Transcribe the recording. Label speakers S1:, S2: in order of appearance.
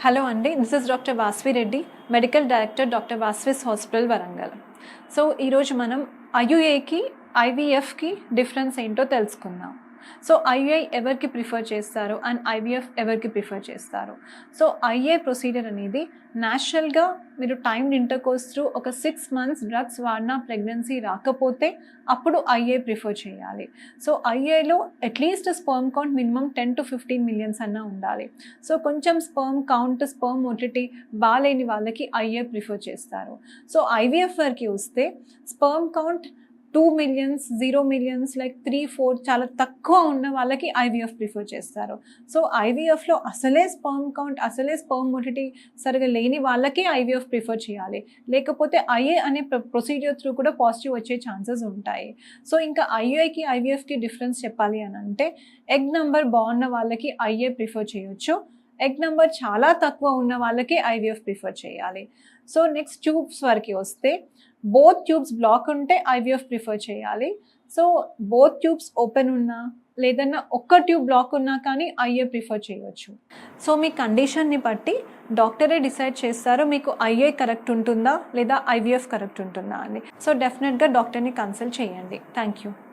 S1: Hello అండి, this is doctor Vasvi Reddy, medical director doctor Vasvi's hospital Warangal. So ఈరోజు మనం ఐయుఏకి ఐవీఎఫ్కి డిఫరెన్స్ ఏంటో తెలుసుకుందాం. సో ఐయుఐ ఎవరికి ప్రిఫర్ చేస్తారు అండ్ ఐవీఎఫ్ ఎవరికి ప్రిఫర్ చేస్తారు. సో ఐఏ ప్రొసీజర్ అనేది న్యాచురల్గా మీరు టైమ్ ఇంటర్కోర్స్ త్రూ ఒక 6 months డ్రగ్స్ వాడినా ప్రెగ్నెన్సీ రాకపోతే అప్పుడు ఐఏ ప్రిఫర్ చేయాలి. సో ఐఏలో atleast sperm count minimum 10 to 15 million అన్నా ఉండాలి. సో కొంచెం స్పర్మ్ కౌంట్, స్పర్మ్ మొటిలిటీ బాగాలేని వాళ్ళకి ఐఏ ప్రిఫర్ చేస్తారు. సో ఐవీఎఫ్ వరకు వస్తే sperm count 2 million, 0 million, like 3-4 చాలా తక్కువ ఉన్న వాళ్ళకి ఐవీఎఫ్ ప్రిఫర్ చేస్తారు. సో ఐవీఎఫ్లో అసలే స్పర్మ్ కౌంట్, అసలే స్పర్మ్ మొటిలిటీ సరిగా లేని వాళ్ళకి ఐవీఎఫ్ ప్రిఫర్ చేయాలి. లేకపోతే ఐఏ అనే ప్రొసీజర్ త్రూ కూడా పాజిటివ్ వచ్చే ఛాన్సెస్ ఉంటాయి. సో ఇంకా ఐయుఐకి ఐవీఎఫ్కి డిఫరెన్స్ చెప్పాలి అని అంటే ఎగ్ నెంబర్ బాగున్న వాళ్ళకి ఐఏ ప్రిఫర్ చేయొచ్చు. ఎగ్ నెంబర్ చాలా తక్కువ ఉన్న వాళ్ళకి ఐవీఎఫ్ ప్రిఫర్ చేయాలి. సో నెక్స్ట్ ట్యూబ్స్ వరకు వస్తే బోత్ ట్యూబ్స్ బ్లాక్ ఉంటే ఐవీఎఫ్ ప్రిఫర్ చేయాలి. సో బోత్ ట్యూబ్స్ ఓపెన్ ఉన్నా లేదన్నా ఒక్క ట్యూబ్ బ్లాక్ ఉన్నా కానీ ఐఏ ప్రిఫర్ చేయవచ్చు. సో మీ కండిషన్ని బట్టి డాక్టరే డిసైడ్ చేస్తారు మీకు ఐఏ కరెక్ట్ ఉంటుందా లేదా ఐవీఎఫ్ కరెక్ట్ ఉంటుందా అని. సో డెఫినెట్గా డాక్టర్ని కన్సల్ట్ చేయండి. Thank you.